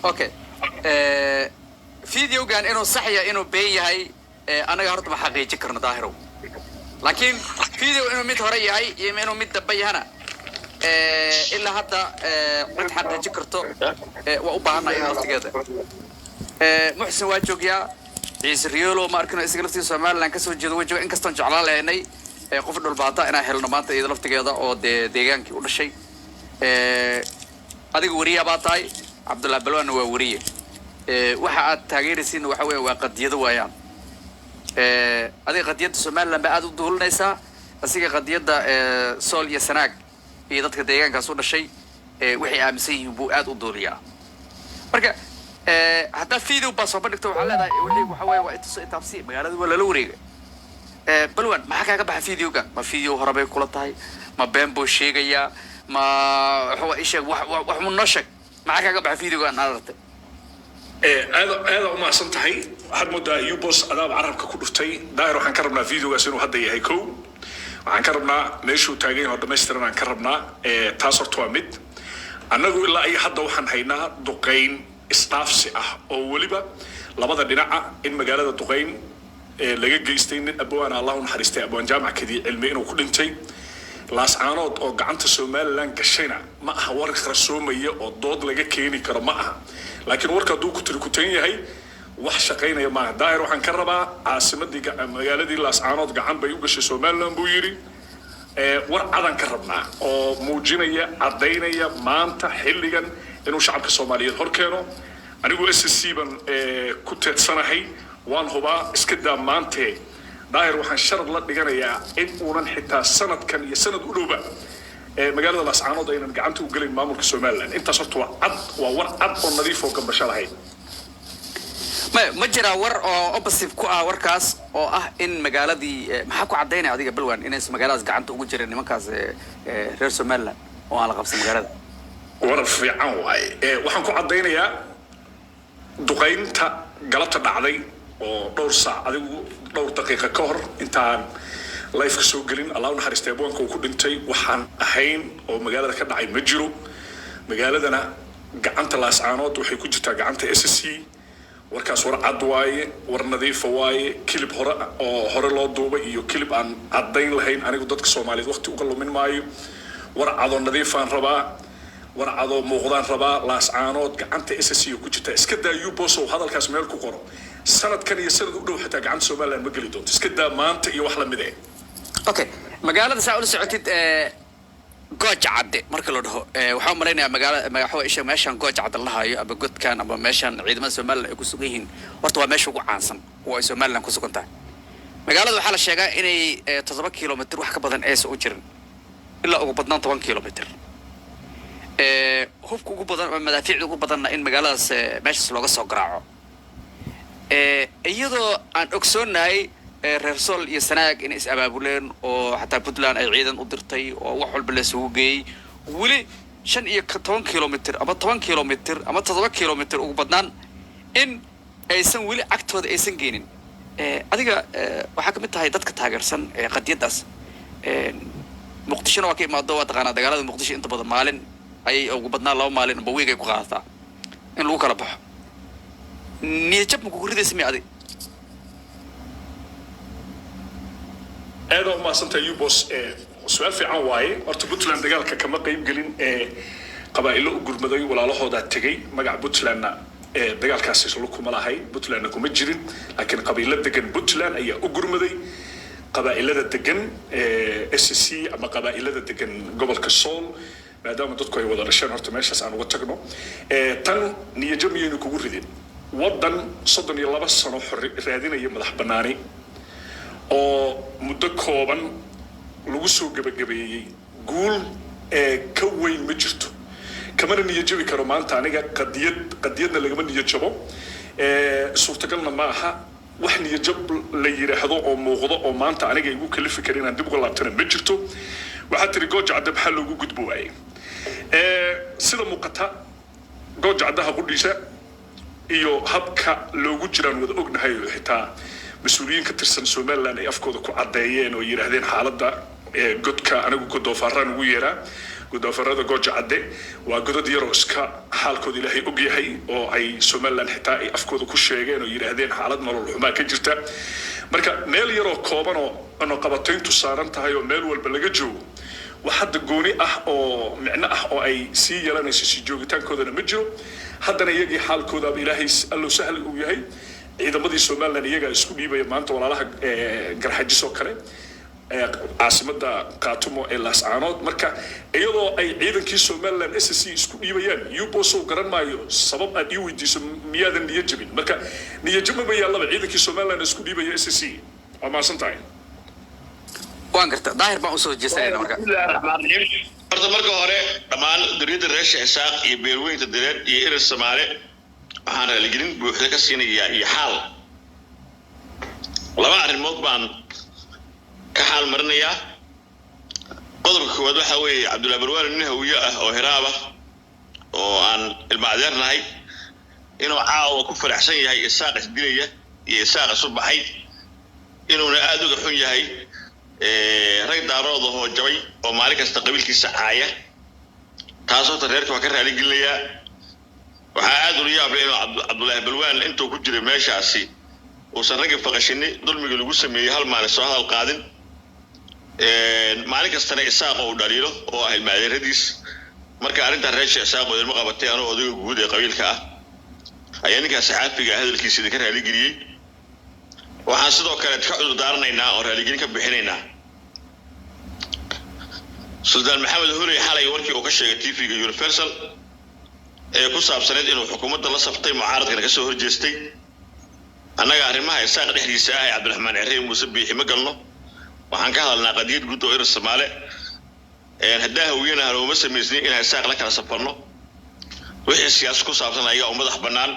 اوكي فيديو كان انه صحيح انه بي هاي انا هرت ما حقيقي كرنا ظاهره لكن فيديو انه ميت هري هاي يم انه ميت دبي هنا الا هذا عد حقيقي كرتو وأباهنا إنه تجده محسن واجوجيا عيسى ريولو ما أركنا إسقلتي سومال لان كسر جدو وجو إن كستون جعلان لأني قفل البعضاء أنا حلنا ما تيجي لفت كذا أو ديجان كي ولا شيء هذه ورية بعطاي عبد الله بلوان هو ورية واحد تغيير سين وحوي وقد يدو ويان هذه قد يد سومال لما بعد دول نيسا أسيق قد يد سول يسناك يدك ديجان كسر شيء وحي أمسيه بوقات الدولية مركا حتى فيديو بس وبنكتب على هذا وحي وحوي وإتصال تفسير مقالة ولا لوري بلوان ما حكى قبل فيديو كان ما فيديو هربي كل طاي ما بيمبو شيء جيا ما هو إيش وح من نشك ما حكى قبل فيديو كان نارته هذا ما صنتهاي حد مدة يوبوس أنا بعرف كل شيء داير وحن كربنا فيديو قاسينه هذا يهيكو وحن كربنا نيشو تاجين هذا مسترنا كربنا تاسر توامد أنا أقول إلا أي حد وحن هينا دقين استافسي أو ولبا لبضا دينا إن مجال دقين لقى جيستين أبوان الله ونحرستي أبوان جامع كذي علمين وكل انتي لاس عانود أو قعنت السومال لان كشينا ما ورق رسومية أو ضد لقى كيني كرمها لكن ورك دو كتركتين هي وحشقين يا ما داير وحن كربا عاصمة دي مجال دي لاس عانود قعن بيوقش السومال لان بويري war cadan ka rabnaa oo muujinaya cadeynaya maanta xilligan inuu shacabka Soomaaliyeed hor keeno anigu SSC ban ku teedsanahay waan hubaa iska daa maanta daahir waxaan sharad la dhiganayaa in uunan xitaa sanadkan iyo sanad u dhowba magaalada Laascaanood aynan gacanta u galin maamulka Soomaaliland intaas horta waa war cad oo nadiif oo gambasho lahayd ما جرى ور أو أبصف كوا وركاس أو إن مجال دي محكو عدينا هذيك بلوان إن اسم مجال قعنت وجرى إن مكاز رئيس مالا وعلى قبس مجال ورف عواي وحنكو عدينا يا دقين تا قلت بعدي ودور ساعة دور دقيقة كهر أنت لايف كسوقلين الله نحرست يبون كوكو دنتي وحن أحين أو مجال ذا كده عين مجرو مجال ذا أنا قعنت لاسعانات وحيكون جتا قعنت SSC warkaas war cad waaye war nadiif waaye kilib hore loo duubay iyo kilib aan cadayn lahayn anigu dadka Soomaaliyeed waqti uga lumin maayo war cado nadiif aan rabaa war cado muuqdaan rabaa Laascaanood gacanta SSC ku jirta iska daa Yubos oo hadalkaas meel ku qoro sanadkan iyo sanad u dhow xitaa gacanta Soomaaliland ma gali doonto iska daa maanta iyo wax la mid ah okay magaalada saa u socotid gooja cadde marka loo dhaho waxa uu maraynayaa magaxo isha meeshan gooja cadde la hayo aba godkan aba meeshan ciidamada Soomaaliland ay ku sugan yihiin horta waa meesha ugu caansan oo ay Soomaaliland ku sugan tahay magaalada waxa la sheegaa inay 7 kiiloomitir wax ka badan ay soo jirin ilaa ugu badnaan 10 kiiloomitir hubka ugu badan ama madaafiicda ugu badanna in magaaladaas meeshaas looga soo garaaco iyadoo aan ogsoonahay reer Sool iyo Sanaag in is abaabuleen oo xataa Puntland ay ciidan u dirtay oo wax walba la soo geeyay wali 15 kiiloomitir ama 10 kiiloomitir ama 7 kiiloomitir ugu badnaan in aysan wali agtooda aysan geenin adiga waxa ka mid tahay dadka taageersan qadiyadaas muqdishona waa ka imaado waa taqaana dagaalada muqdisho inta badan maalin ay ugu badnaan 2 maalin ba weeg ay ku qaadataa in lagu kala baxo niyad ma ku ridaysa mi adiga هذا ما صنت يوبوس سؤال في عواي أرتو بوتلان دجالك كما قيم قلين قبائل أقول مدوي ولا له هذا تجي مجا بوتلان دجال كاسيس لكم على هاي بوتلان كم جرين لكن قبيلة دجن بوتلان أي أقول مدوي قبائل دجن SSC أما قبائل دجن قبل كسول ما دام تذكر ولا رشان أرتو ماشي عن وتجنو تن نيجم ينكور ردين وضن صدني الله بس صنو رادين يوم مدح بناني oo muddo kooban lagu soo gabagabeeyay guul ka weyn ma jirto kamana niyad jabi karo maanta aniga qadiyadna lagama niyad jabo suurtagalna ma aha wax niyad jab la yiraahdo oo muuqdo oo maanta aniga igu kalifi karin aan dib uga laabtana ma jirto waxa tiri gooja cadde maxaa loogu gudbo waayay sida muuqata gooja caddaha qudhiisa iyo habka loogu jiraan wada ognahay xitaa مسؤولين كترسن سومالان أي أفكار كو عديين ويرهدين حالة قد كأنا قد دوفاران ويرا gudafarada gooja cadde waa godad yaroo iska xaalkooda ilaahay og yahay oo ay somaliland xitaa ay afkooda ku sheegeen oo yidhaahdeen xaalad nolol xumaa ka jirta marka meel yaroo kooban oo cunaqabatayntu saaran tahay oo meel walba laga joogo wax hadda gooni ah oo micno ah oo ay sii yeelanayso sii joogitaankoodana ma jiro haddana iyagii xaalkoodaaba ilaahay allow sahal uu yahay ciidamadii somaliland iyagaa isku dhiibaya maanta walaalaha garxajis oo kale caasimada qaatumo ee laascaanood marka iyadoo ay ciidankii somaliland SSC isku dhiibayaan yubosow garan maayo sabab aad ii weydiiso miyaadan niyo jabin marka niyo jab ma yaallaba ciidankii somaliland isku dhiibaya SSC waa maasan tahay waan garta daahir baan usoo jeesanayna marka horta marka hore dhammaan duriyada reer Sheekh iyo beerweynta direed iyo irir Soomaali waxaan raaligelin buuxda ka siinayaa iyo xaal laba arrimood baan ka xaal marinayaa qodobka koowaad waxa weeye Cabdullaahi Barwaan nin hawiye ah oo hiraaba oo aan ilma adeernahay inuu caawa ku faraxsan yahay isaaq isdilaya iyo isaaq subaxay inuuna aad uga xun yahay rag daarooda oo jabay oo maalin kasta qabiilkiisa caaya taasoo reerka waa ka raaligelinayaa waxaa aad u yaab leh inuu Cabdullaahi Barwaan intuu ku jiray meeshaasi uusan rag faqashini dulmiga lagu sameeyay hal maalin soo hadal qaadin maalin kastana isaaq oo dhaliilo oo ah ilmaadeeradiis marka arrinta reer isaaq oo ilmo qabatay anoo odayga guud ee qabiilka ah ayaa ninkaas saxaafiga hadalkiisa ka raaligeliyay waxaan sidoo kale ka cudur daaranaynaa oo raaligelin ka bixinaynaa Sultan Maxamed Hurey xalay warkii uu ka sheegay TV-ga Universal ee ku saabsaneed inuu xukuumadda la saftay mucaaradkana ka soo horjeestay annaga arrimaha isaaq dhexdiisa ah ee Cabdiraxmaan Cirey Muuse Biixi ma galno waxaan ka hadalnaa qadiyad guud oo irir Soomaali haddaa hawiyana haloma samaysnin inay isaaq la kala safarno wixii siyaasad ku saabsan ayaga madax bannaan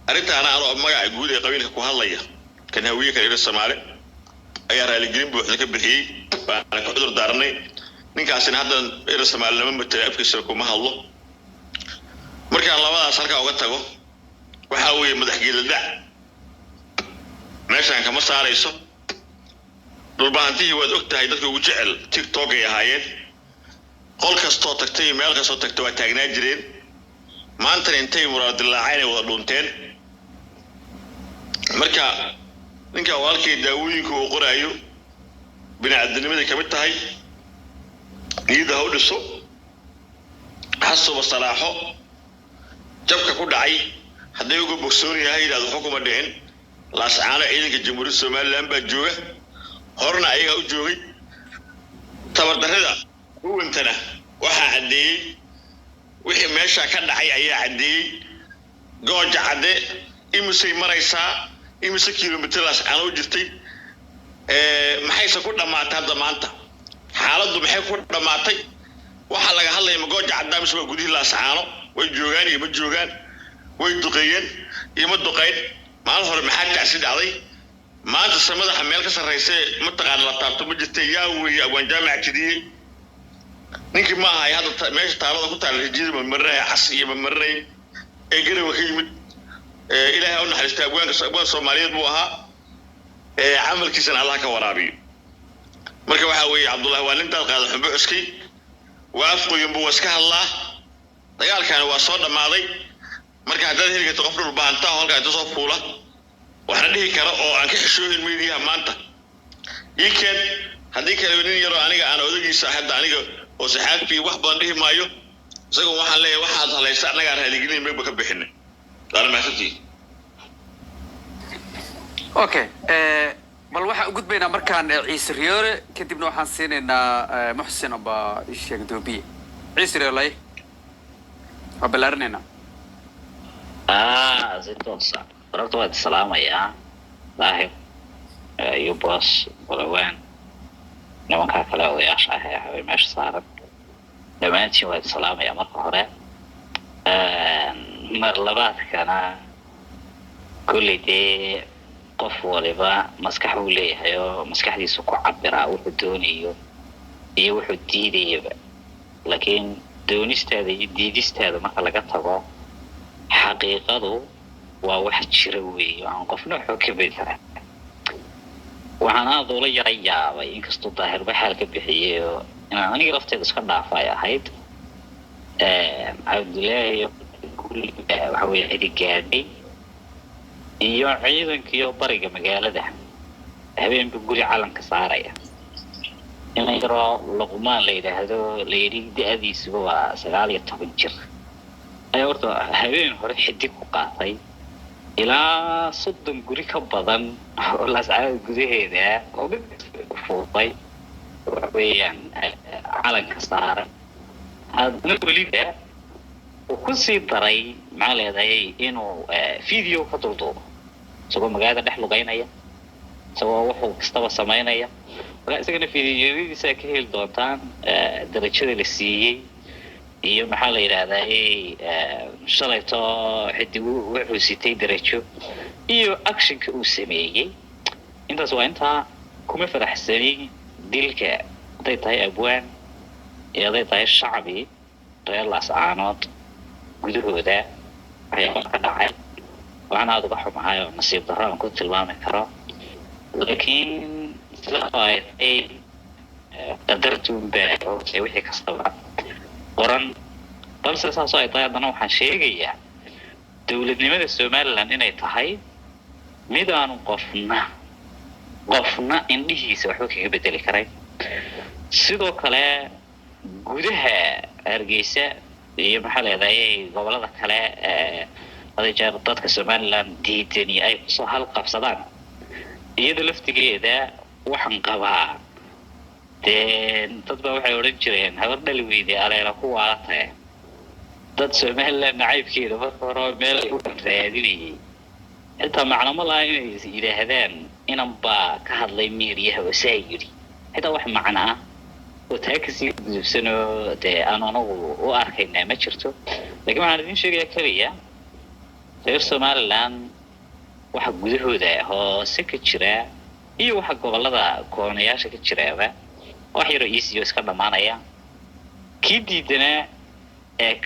arrintaana anoo magaca guud ee qabiilka ku hadlaya kan hawiye ka irir Soomaali ayaa raaligelin buuxda ka bixiyay baan ka cudur daarnay ninkaasina hadda irir Soomaali lama matala afkiisa kuma hadlo markaan labadaas halka uga tago waxa weeye madaxgeelada meeshaan kama saarayso dhulbaantii waad ogtahay dadka ugu jecel TikTok ay ahaayeen qol kastoo tagtay meel kastoo tagtay waa taagnaa jireen maanta intay muraad dilaaceen wada dhunteen marka ninka walaalkay daawooyinka uu qoraayo bini'aadanimada ka mid tahay niyada ha u dhiso xasuuba salaaxo jabka ku dhacay hadday uga bogsoon yahay inaad xukuma dhicin laascaano ciidanka jamhuuriyadda Soomaaliland baa jooga horna ayaga u joogay tabardarrada huwantana waxaa caddeeyey wixii meesha ka dhacay ayaa caddeeyey gooja cadde imisay maraysaa imise kiiloomitir laascaano u jirtay maxayse ku dhammaatay hadda maanta xaaladdu maxay ku dhammaatay waxa laga hadlayaa gooja cadde mise waa gudihii laascaano way joogaan iyo ma joogaan way duqeeyeen iyo ma duqeyn maalin hore maxaa tacsi dhacday maanta samadaha meel ka sarreysa ma taqaan la taabto ma jirtay yaa weeye awaan jaamac jidiyey ninkii ma ahay hadda meesha taalada ku taal hijida ma marinay cas iyo ma marinay ee garawa ka yimid ilaahay u naxariistay abwaan Soomaaliyeed buu ahaa camalkiisana Allah ka waraabiyo marka waxa weeye Cabdullaahi waa nin dad qaada xubbo cuskay waa afqoyin buu iska hadlaa dagaalkan waa soo dhamaaday marka haddaad heli karto qof dhul baanta halka inta soo fuula waxaan dhihi karo oo aan ka xishooyin meediyaha maanta iikeen haddii kale nin yaro aniga aan odagiisa hadda aniga oo saxaafi wax badan dhihi maayo isagoo waxaan leeyahay waxaad halaysa anaga raaligelin meegba ka bixinay daalma xaqiiqi okay bal waxa u gudbaynaa markaan Ciise Riyoore kadibna waxaan siinaynaa Muxsin aba sheeg Doobiye Ciise Riyoore وبلارنينا زيتون صح فرقت واحد السلام يا لاحق يوبوس بروان لما كان كلا وياش هاي مش صارت لما أنتي واحد السلام يا مرة مرلبات كان كل دي قف ولبا مسكحوا لي هيو مسكح دي سكو عبرا وحدوني وحديدي لكن doonisteeda iyo diidisteeda marka laga tago xaqiiqadu waa wax jira weey aan qofna xog ka bedelay waxaan aad ula yaabay inkastoo daahir ba xal ka bixiyay inaan aniga lafteeda iska dhaafay ahayd عبد الله كل وحوي عيد قاعدي iyo ciidankiyo bariga magaalada habeen guri calanka saaraya inay yaro luqmaan la yiraahdo leerig da'diisu waa 19 jir ay horta habeen hore xidig ku qaatay ilaa 30 guri ka badan oo la saaray gudaheeda oo fuuqay weeyaan calanka saara hadna waliba ku sii daray maaleeday inuu video ka duubo soo magaalada dhex luqaynaya soo wuxuu kastaba sameynaya isagana fiidiyoodiisa ka heli doontaan darajada la siiyay iyo maxaa la yiraahdaa shalayto xidigu wuxuu sitay darajo iyo actionka uu sameeyay intaas waa inta kuma faraxsanay dilka haday tahay abwaan iyo haday tahay shacbi reer laascaanood gudahooda ayaa ka dhacay waxaan aad uga xumahay oo nasiib darro aan ku tilmaami karo laakiin ay qadartuun baa wixii kastaba qoran balse saas oo ay tahay haddana waxaan sheegayaa dowladnimada Somaliland inay tahay mid aan qofna indhihiisa waxba kaga bedeli karay sidoo kale gudaha Hargeysa iyo maxaa leedahay gobolada kale adeejar dadka Somaliland diidan ay soo hal qabsadaan iyada laftigeeda waxaan qabaa dad baa waxay oran jireen habar dhali weydii aleela ku waatay dad Somaliland nacaybkeeda marka hore meel u raadinayay inta macluumaad la inay yiraahdaan inan baa ka hadlay miiriyaha wasaayiri hada wax macna ah oo taakasi gudubsano aan anagu u arkayna ma jirto laakiin waxaan idin sheegayaa kaliya reer Somaliland waxa gudahooda hoose ka jira iyo waxa gobolada koonayaasha ka jiraaba wax yar oo iska dhamaanaya kii diidana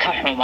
ka xuma